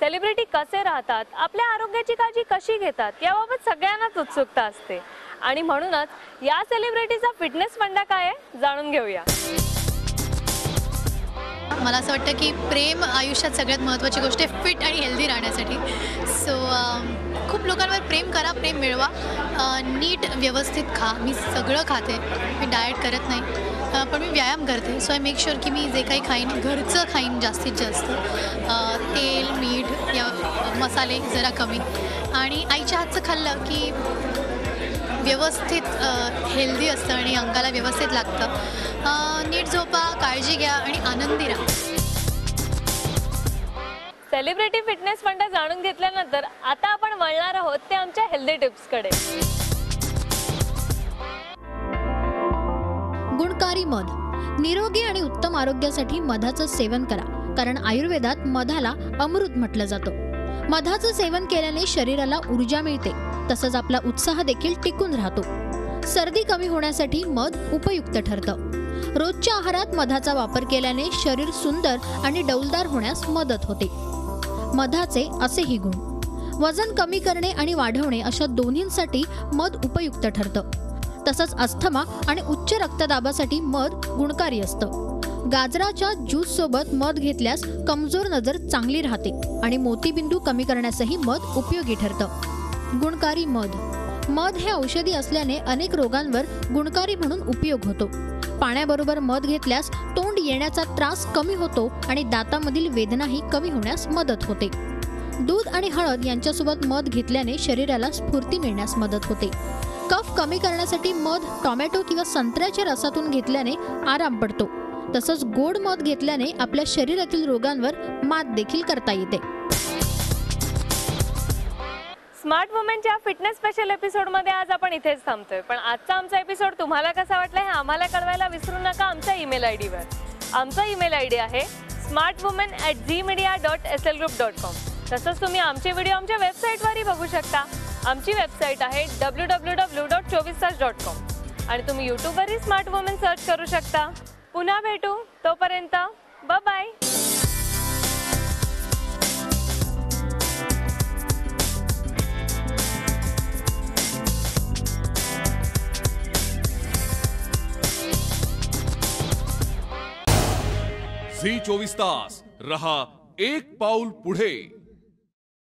Celebrity कसे राहतात, आपल्या आरोग्याची काळजी कशी घेतात याबाबत सगळ्यांनाच उत्सुकता असते आणि म्हणूनच या सेलिब्रिटीचा फिटनेस फंडा काय आहे जाणून घेऊया। मला असं वाटतं की प्रेम आयुष्यात सगळ्यात महत्त्वाची गोष्ट आहे फिट आणि हेल्दी राहण्यासाठी। सो खूप लोकांवर प्रेम करा, प्रेम मिळवा, नीट व्यवस्थित खा। मी सगळं खाते, मी डाएट करत नाही, पण मी व्यायाम करते। सो आय मेक शुअर की मी जे काही खाईन घरचं खाईन जास्तीत जास्त, तेल मीठ या मसाले जरा कमी, आणि आईच्या हातचं खाल्लं की व्यवस्थित हेल्दी असतं आणि अंगाला व्यवस्थित लागतं। नीट झोपा, काळजी घ्या आणि आनंदी राहा। सेलिब्रिटी फिटनेस फंडा जाणून घेतल्यानंतर आता आपण वळणार आहोत ते आमच्या हेल्दी टिप्सकडे। गुणकारी मध। निरोगी आणि उत्तम आरोग्यासाठी मधाचं सेवन करा, कारण आयुर्वेदात मधाला अमृत म्हटलं जातं। मधाचं सेवन केल्याने शरीराला ऊर्जा मिळते, तसंच आपला उत्साह देखील टिकून राहतो। सर्दी कमी होण्यासाठी मध उपयुक्त ठरतं। रोजच्या आहारात मधाचा वापर केल्याने शरीर सुंदर आणि डौलदार होण्यास मदत होते। मधाचे असेही गुण: वजन कमी करणे आणि वाढवणे अशा दोन्हींसाठी मध उपयुक्त ठरतं। तसंच अस्थमा आणि उच्च रक्तदाबासाठी मध गुणकारी असतं। गाजराच्या ज्यूस सोबत मध घेतल्यास कमजोर नजर चांगली राहते आणि मोतीबिंदू कमी करण्यासही मध उपयोगी ठरतं। गुणकारी मध। मध हे औषधी असल्याने अनेक रोगांवर गुणकारी म्हणून उपयोग होतो। पाण्याबरोबर मध घेतल्यास तोंड येण्याचा त्रास कमी होतो आणि दातामधील वेदनाही कमी होण्यास मदत होते। दूध आणि हळद यांच्यासोबत मध घेतल्याने शरीराला स्फूर्ती मिळण्यास मदत होते। कफ कमी करण्यासाठी मध टोमॅटो किंवा संत्र्याच्या रसातून घेतल्याने आराम पडतो। तसंच गोड मध घेतल्याने आपल्या शरीरातील रोगांवर मात देखील करता येते। स्मार्ट वुमेनच्या फिटनेस स्पेशल एपिसोडमध्ये आज आपण इथेच थांबतोय, पण आजचा आमचा एपिसोड तुम्हाला कसा वाटला हे आम्हाला कळवायला विसरू नका आमच्या ईमेल आयडीवर। आमचा ईमेल आयडी आहे smartwomen@zmedia.slgroup.com। तसंच तुम्ही आमचे व्हिडिओ आमच्या वेबसाईटवरही बघू शकता। आमची वेबसाईट आहे www.24taas.com आणि तुम्ही यूट्यूबवरही स्मार्ट वुमेन सर्च करू शकता। पुन्हा भेटू, तोपर्यंत बाय बाय। झी 24 तास रहा एक पाऊल पुढे।